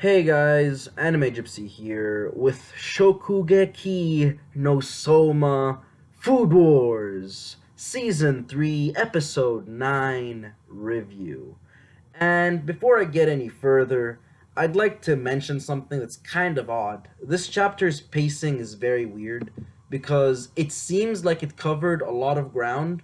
Hey guys, Anime Gypsy here with Shokugeki no Soma Food Wars Season 3 Episode 9 review. And before I get any further, I'd like to mention something that's kind of odd. This chapter's pacing is very weird because it seems like it covered a lot of ground,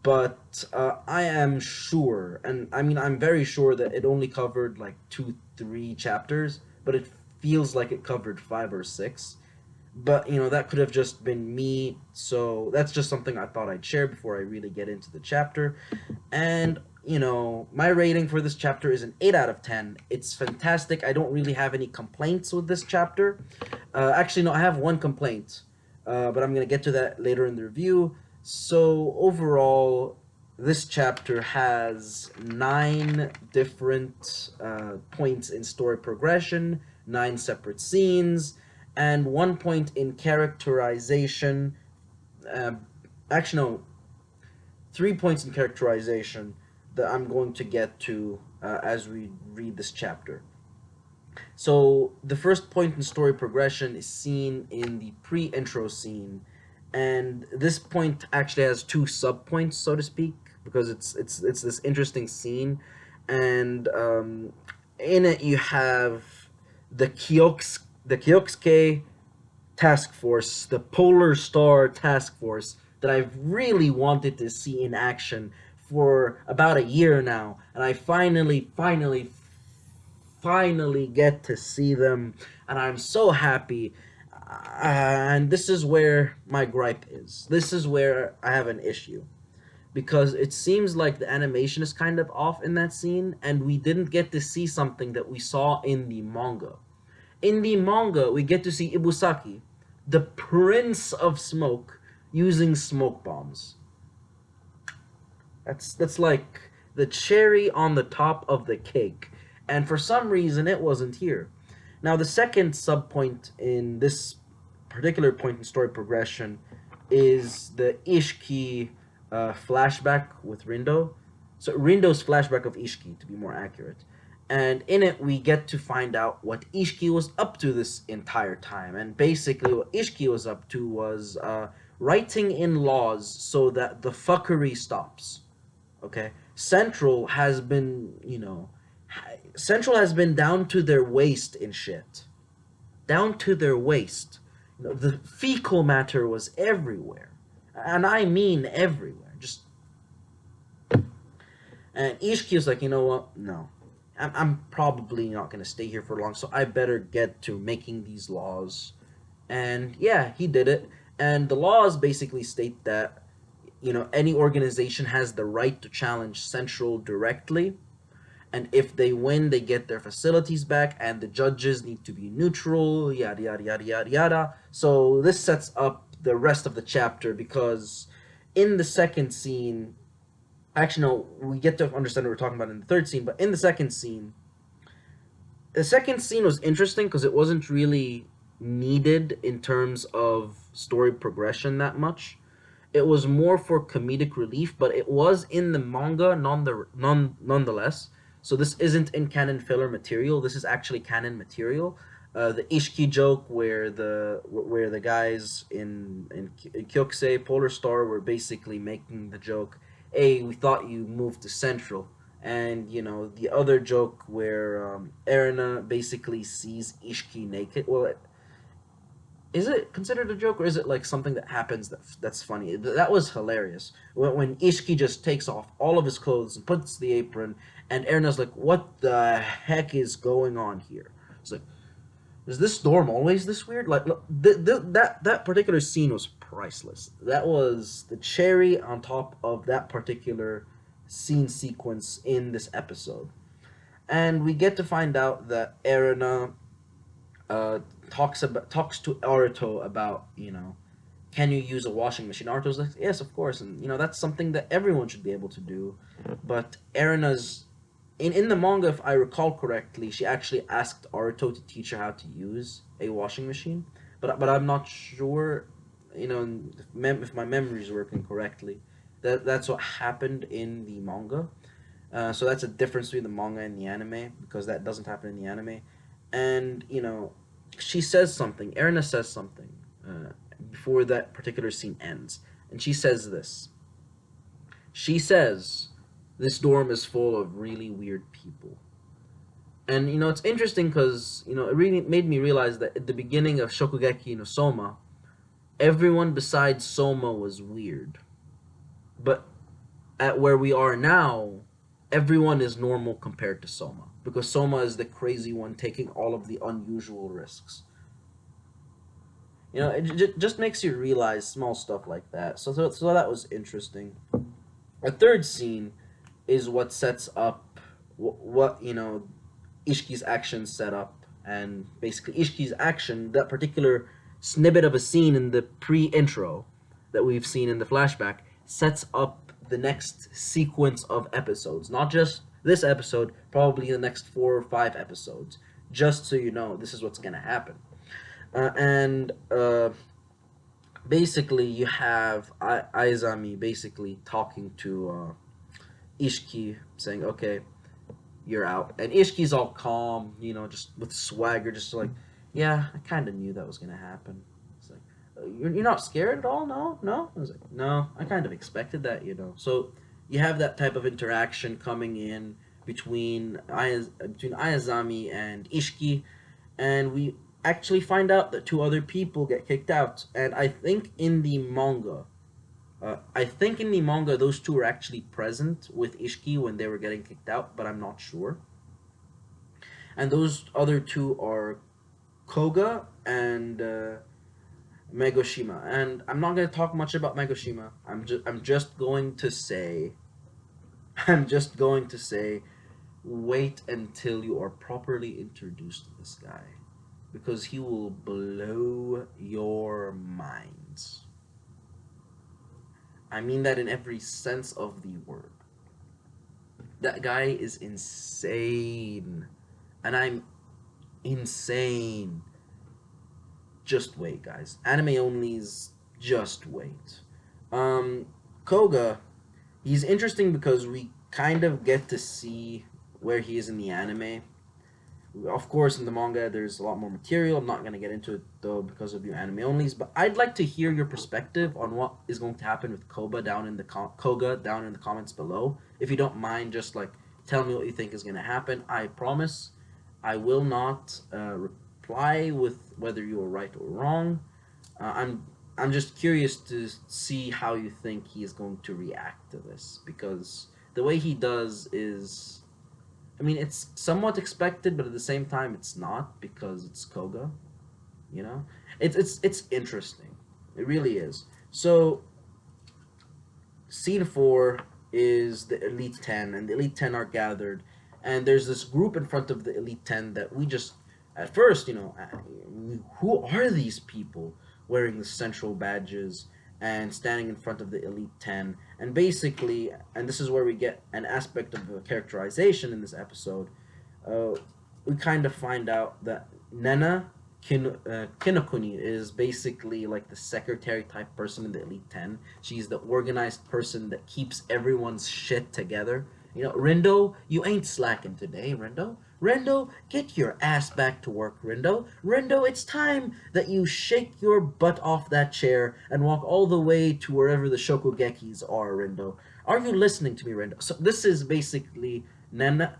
but I am sure, and I mean, I'm very sure that it only covered like two, three chapters, but it feels like it covered five or six. But that could have just been me, so that's just something I thought I'd share before I really get into the chapter. And my rating for this chapter is an 8 out of 10. It's fantastic. I don't really have any complaints with this chapter. Actually, no, I have one complaint, but I'm going to get to that later in the review. So, overall, this chapter has 9 different points in story progression, 9 separate scenes, and 1 point in characterization. Uh, actually, no, 3 points in characterization that I'm going to get to as we read this chapter. So the first point in story progression is seen in the pre-intro scene, and this point actually has two sub-points, so to speak, because it's this interesting scene, and in it you have the Kyosuke task force, the Polar Star task force that I've really wanted to see in action for about a year now, and I finally get to see them, and I'm so happy. And this is where my gripe is. This is where I have an issue because it seems like the animation is kind of off in that scene, and we didn't get to see something that we saw in the manga. In the manga, we get to see Ibusaki, the Prince of Smoke, using smoke bombs. That's like the cherry on the top of the cake. And for some reason it wasn't here. Now the second subpoint in this particular point in story progression is the Ishiki flashback with Rindo. So Rindo's flashback of Ishiki, to be more accurate. And in it, we get to find out what Ishiki was up to this entire time. And basically, what Ishiki was up to was writing in laws so that the fuckery stops. Okay, Central has been down to their waist in shit, down to their waist. The fecal matter was everywhere, and I mean everywhere. Just and Ishiki was like, you know what? No, I'm probably not gonna stay here for long, so I better get to making these laws. And yeah, he did it. And the laws basically state that any organization has the right to challenge Central directly, and if they win, they get their facilities back, and the judges need to be neutral, yada yada yada yada yada. So this sets up the rest of the chapter because in the second scene, actually no, we get to understand what we're talking about in the third scene, but in the second scene was interesting because it wasn't really needed in terms of story progression that much. It was more for comedic relief, but it was in the manga nonetheless. So this isn't in canon filler material. This is actually canon material. The Ishiki joke where the guys in Kyokusei Polar Star were basically making the joke, "Hey, we thought you moved to Central," and the other joke where Erina basically sees Ishiki naked. Well, is it considered a joke or is it like something that happens that's funny? That was hilarious when Ishiki just takes off all of his clothes and puts the apron, and Erna's like, "What the heck is going on here?" It's like, is this dorm always this weird? Like, look, that particular scene was priceless. That was the cherry on top of that particular scene sequence in this episode, and we get to find out that Erina uh, talks to Aruto about can you use a washing machine? Aruto's like, yes, of course, and that's something that everyone should be able to do. But Erina's in the manga, if I recall correctly, she actually asked Aruto to teach her how to use a washing machine, but I'm not sure, if my memory is working correctly. That's what happened in the manga. So that's a difference between the manga and the anime because that doesn't happen in the anime. And she says something. Erina says something before that particular scene ends, and she says this. She says, "This dorm is full of really weird people." And it's interesting because it really made me realize that at the beginning of Shokugeki no Soma, everyone besides Soma was weird. But at where we are now, everyone is normal compared to Soma because Soma is the crazy one taking all of the unusual risks. It just makes you realize small stuff like that. So that was interesting. A third scene is what sets up what Ishiki's actions set up, and basically Ishiki's action, that particular snippet of a scene in the pre-intro that we've seen in the flashback, sets up the next sequence of episodes. Not just this episode, probably the next 4 or 5 episodes. Just so you know, this is what's gonna happen. And basically, you have Aizami basically talking to Ishiki, saying, "Okay, you're out." And Ishiki's all calm, just with swagger, just like, "Yeah, I kind of knew that was gonna happen." It's like, "You're not scared at all? No, no." I was like, "No, I kind of expected that." So you have that type of interaction coming in between Ayazami and Ishiki, and we actually find out that two other people get kicked out. And I think in the manga those two were actually present with Ishiki when they were getting kicked out, but I'm not sure. And those other two are Koga and Megoshima. And I'm not going to talk much about Megoshima. I'm just going to say I'm just going to say wait until you are properly introduced to this guy, because he will blow your minds. I mean that in every sense of the word. That guy is insane. And I'm insane. Just wait, guys. Anime onlys, just wait. Um, Koga, he's interesting because we kind of get to see where he is in the anime. Of course, in the manga, there's a lot more material. I'm not going to get into it, though, because of you anime onlys. But I'd like to hear your perspective on what is going to happen with Koga down in the comments below. If you don't mind, just, tell me what you think is going to happen. I promise I will not reply with whether you are right or wrong. I'm just curious to see how you think he is going to react to this, because the way he does is, I mean, it's somewhat expected, but at the same time, it's not, because it's Koga. You know, it's interesting. It really is. So, scene 4 is the Elite Ten, and the Elite Ten are gathered, and there's this group in front of the Elite Ten that we just, at first, who are these people wearing the central badges and standing in front of the Elite Ten? And basically, and this is where we get an aspect of the characterization in this episode, uh, we kind of find out that Kinokuni is basically like the secretary type person in the Elite Ten. She's the organized person that keeps everyone's shit together. Rindo, you ain't slacking today, Rindo. Rindo, get your ass back to work, Rindo. Rindo, it's time that you shake your butt off that chair and walk all the way to wherever the Shokugekis are, Rindo. Are you listening to me, Rindo? So this is basically Nena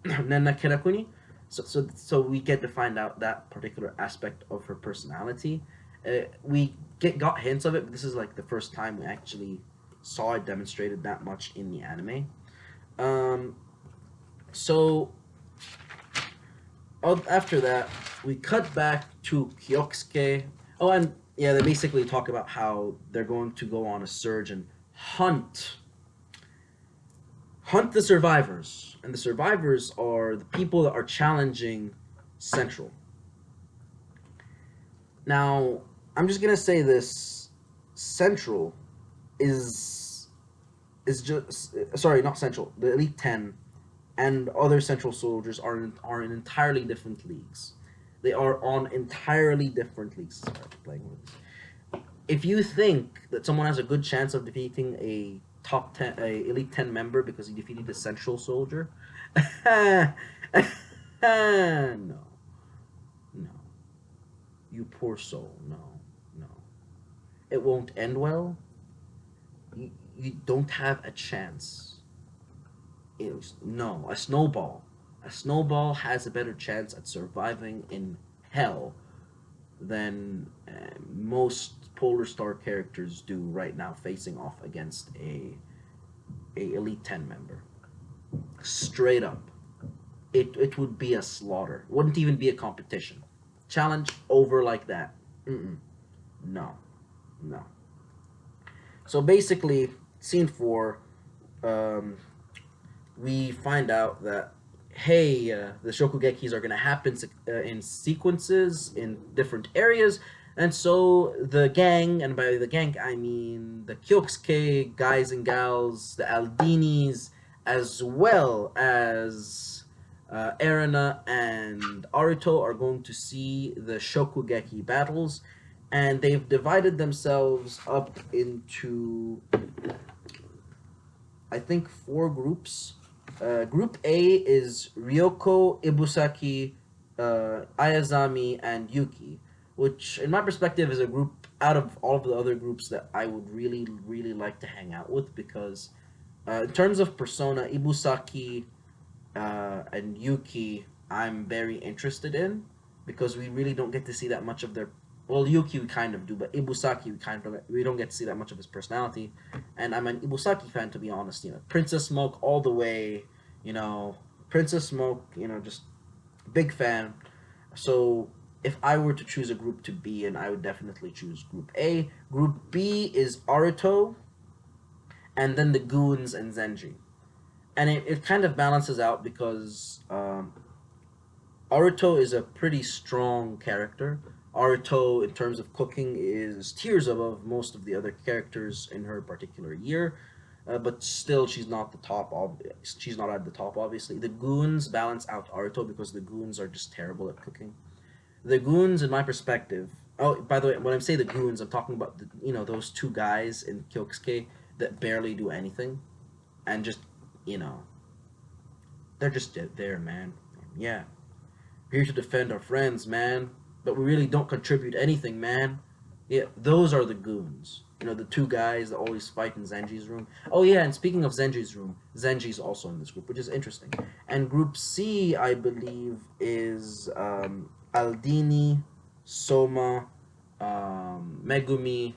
Kinokuni. So we get to find out that particular aspect of her personality. We got hints of it, but this is like the first time we actually saw it demonstrated that much in the anime. So after that, we cut back to Kyosuke. Oh, and yeah, they basically talk about how they're going to go on a surge and hunt the survivors. And the survivors are the people that are challenging Central. Now, I'm just gonna say this: Central is just, sorry, not Central. The Elite Ten and other Central soldiers are in entirely different leagues. They are on entirely different leagues. Sorry, playing with this. If you think that someone has a good chance of defeating a Elite 10 member because he defeated a Central soldier, no. You poor soul. No, no. It won't end well. You don't have a chance. No, a snowball. A snowball has a better chance at surviving in hell than most Polar Star characters do right now, facing off against a Elite Ten member. Straight up, it would be a slaughter. Wouldn't even be a competition. Challenge over like that. Mm-mm. No, no. So basically, scene four, um, we find out that hey, the Shokugekis are going to happen in sequences in different areas, and so the gang, and by the gang I mean the Kyosuke guys and gals, the Aldinis, as well as Erina and Aruto are going to see the Shokugeki battles, and they've divided themselves up into I think four groups. Group A is Ryoko, Ibusaki, Ayazami, and Yuki, which, in my perspective, is a group out of all of the other groups that I would really, really like to hang out with because, in terms of persona, Ibusaki and Yuki, I'm very interested in because we really don't get to see that much of their. Well, Yuki we kind of do, but Ibusaki we don't get to see that much of his personality, and I'm an Ibusaki fan to be honest. Princess Smoke all the way. You know, Princess Smoke. Just big fan. So if I were to choose a group to be in, I would definitely choose Group A. Group B is Aruto, and then the Goons and Zenji, and it kind of balances out because Aruto is a pretty strong character. Aruto, in terms of cooking, is tiers above most of the other characters in her particular year, but still, she's not the top. She's not at the top, obviously. The goons balance out Aruto because the goons are just terrible at cooking. The goons, in my perspective. Oh, by the way, when I say the goons, I'm talking about those two guys in Kyokusuke that barely do anything, and just you know they're just there, man. Yeah, we're here to defend our friends, man. But we really don't contribute anything, man. Yeah, those are the goons. The two guys that always fight in Zenji's room. Oh yeah, and speaking of Zenji's room, Zenji's also in this group, which is interesting. And Group C, I believe, is Aldini, Soma, Megumi,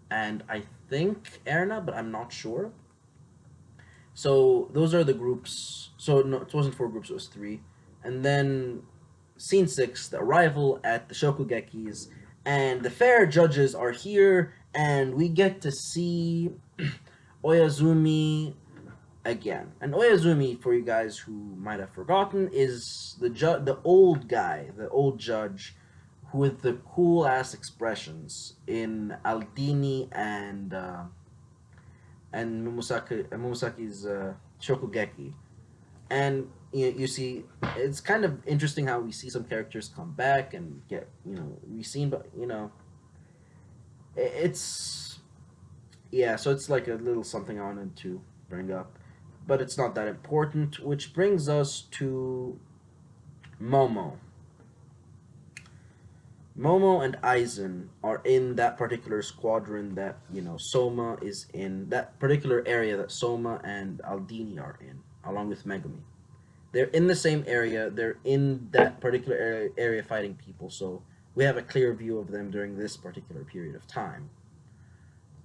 and I think Erna, but I'm not sure. So those are the groups. So no, it wasn't four groups; it was three. And then Scene 6, the arrival at the Shokugekis, and the fair judges are here, and we get to see Oyazumi again. And Oyazumi, for you guys who might have forgotten, is the old guy, the old judge, with the cool ass expressions in Aldini and Momosaki's Shokugeki. And you see it's kind of interesting how we see some characters come back and get reseen, but it's yeah, so it's like a little something I wanted to bring up, but it's not that important, which brings us to Momo. Momo and Aizen are in that particular squadron that Soma is in, that particular area that Soma and Aldini are in, along with Megumi. They're in the same area. They're in that particular area fighting people. So we have a clear view of them during this particular period of time.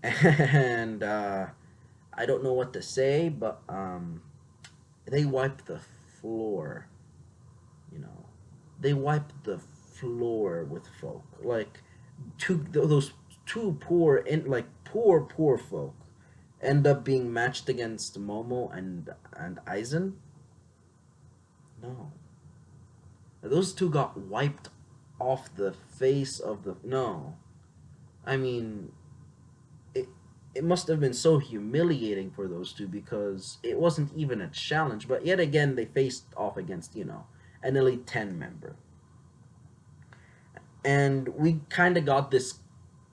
And I don't know what to say, but they wipe the floor. You know, they wipe the floor with folk. Like those two poor folk end up being matched against Momo and Aizen. No, those two got wiped off the face of the. No, I mean, it it must have been so humiliating for those two because it wasn't even a challenge. But yet again, they faced off against an Elite Ten member, and we kind of got this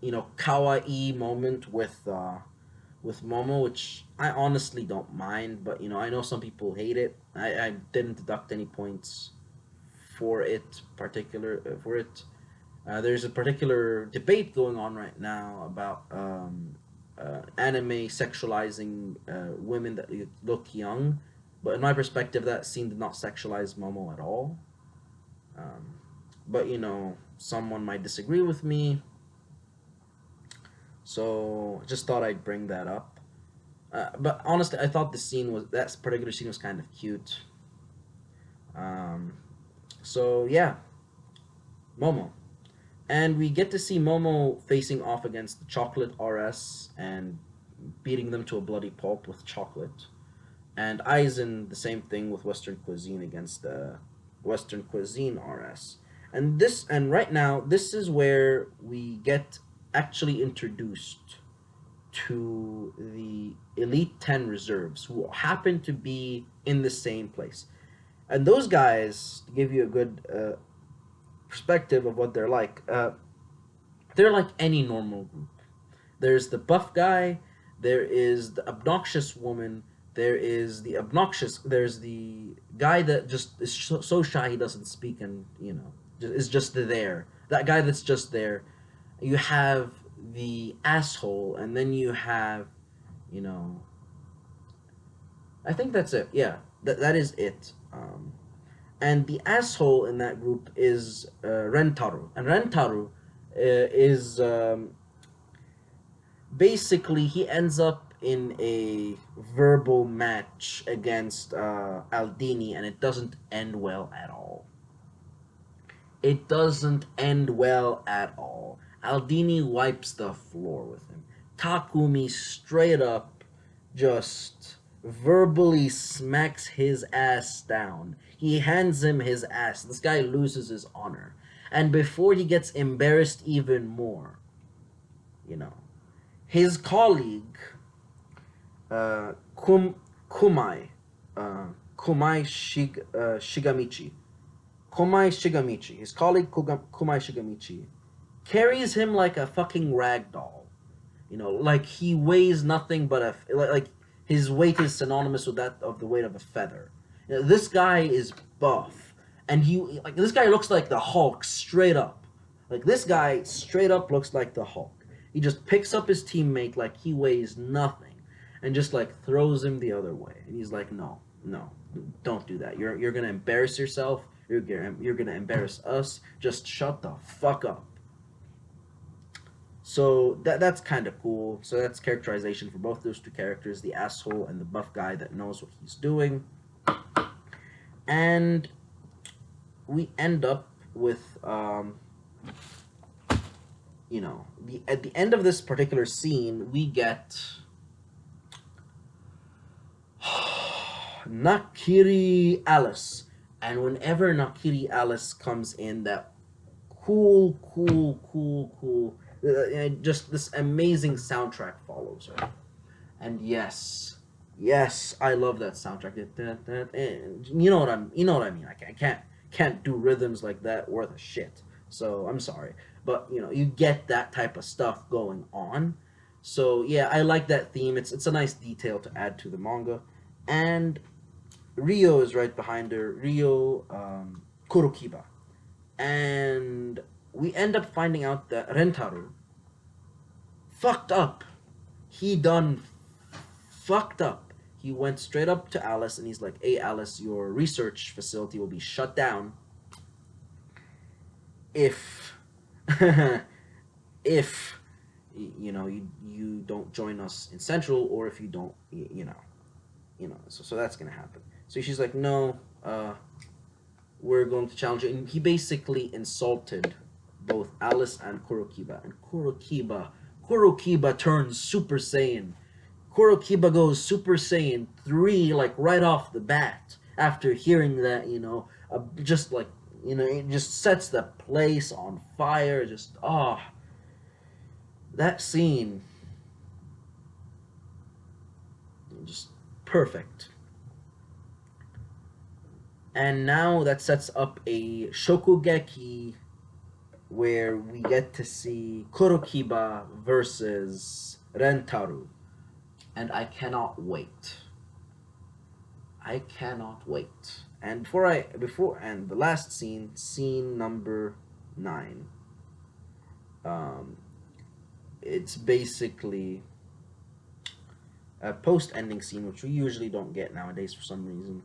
kawaii moment with Momo, which I honestly don't mind. But I know some people hate it. I didn't deduct any points for it. There's a particular debate going on right now about anime sexualizing women that look young, but in my perspective, that scene did not sexualize Momo at all. Um, but someone might disagree with me, so I just thought I'd bring that up. But honestly, I thought the scene was that particular scene was kind of cute. Um, so yeah, Momo. And we get to see Momo facing off against the Chocolate RS and beating them to a bloody pulp with chocolate. And Aizen, the same thing with Western Cuisine against the Western Cuisine RS. And right now, this is where we get actually introduced to the Elite 10 reserves who happen to be in the same place. And those guys, to give you a good perspective of what they're like any normal group. There's the buff guy, there is the obnoxious woman, there's the guy that just is so shy he doesn't speak and, is just there. That guy that's just there. You have the asshole, and then you have, you know, I think that's it. Yeah, that is it. And the asshole in that group is Rentaru, and Rentaru is basically he ends up in a verbal match against Aldini, and it doesn't end well at all. It doesn't end well at all. Aldini wipes the floor with him. Takumi straight up just verbally smacks his ass down. He hands him his ass. This guy loses his honor. And before he gets embarrassed even more, you know, his colleague, uh, Kum, Kumai, Shigamichi, his colleague Kumai Shigamichi, carries him like a fucking rag doll. Like he weighs nothing but like his weight is synonymous with that of the weight of a feather. This guy is buff, and this guy looks like the Hulk straight up. Like this guy straight up looks like the Hulk. He just picks up his teammate like he weighs nothing, and just like throws him the other way. And he's like, no, no, don't do that. You're gonna embarrass yourself. You're gonna embarrass us. Just shut the fuck up. So that's kind of cool. So that's characterization for both those two characters, the asshole and the buff guy that knows what he's doing. And we end up with at the end of this particular scene, we get Nakiri Alice. And whenever Nakiri Alice comes in, that cool, just this amazing soundtrack follows her. And yes, I love that soundtrack. You know what I mean. I can't do rhythms like that worth a shit. So I'm sorry, but you get that type of stuff going on. So yeah, I like that theme. It's a nice detail to add to the manga, and Ryo is right behind her. Ryo Kurokiba, and we end up finding out that Rentaru fucked up. He done fucked up. He went straight up to Alice and he's like, "Hey Alice, your research facility will be shut down if if you don't join us in Central, or if you don't so that's gonna happen." So she's like, "No, we're going to challenge you." And he basically insulted both Alice and Kurokiba. And Kurokiba turns Super Saiyan. Kurokiba goes Super Saiyan 3 like right off the bat after hearing that, just like, it just sets the place on fire. Just, that scene, just perfect. And now that sets up a Shokugeki where we get to see Kurokiba versus Rentaru. And I cannot wait. I cannot wait. And the last scene number 9. Um, it's basically a post-ending scene, which we usually don't get nowadays for some reason.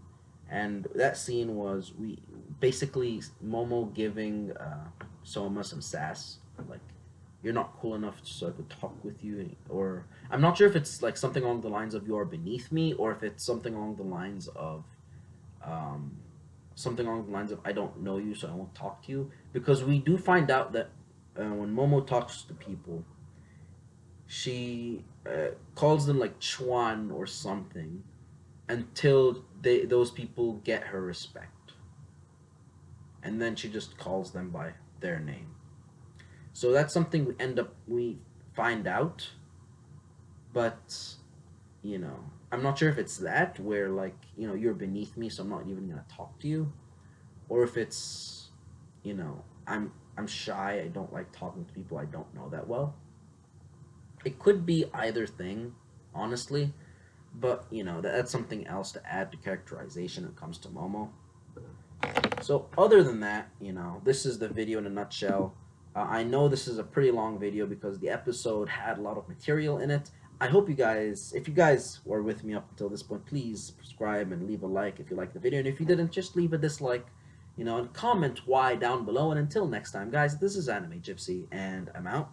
And that scene was we basically Momo giving Soma some sass, like you're not cool enough so I could talk with you, or I'm not sure if it's like something along the lines of you are beneath me, or if it's something along the lines of um, something along the lines of I don't know you, so I won't talk to you. Because we do find out that when Momo talks to people, she calls them like Chuan or something until those people get her respect, and then she just calls them by their name. So that's something we find out, but I'm not sure if it's that where like you're beneath me, so I'm not even gonna talk to you, or if it's I'm shy. I don't like talking to people I don't know that well. It could be either thing, honestly, but that's something else to add to characterization when it comes to Momo. So other than that, this is the video in a nutshell. I know this is a pretty long video because the episode had a lot of material in it. I hope you guys, if you guys were with me up until this point, please subscribe and leave a like if you liked the video. And if you didn't, just leave a dislike, and comment why down below. And until next time, guys, this is Anime Gypsy, and I'm out.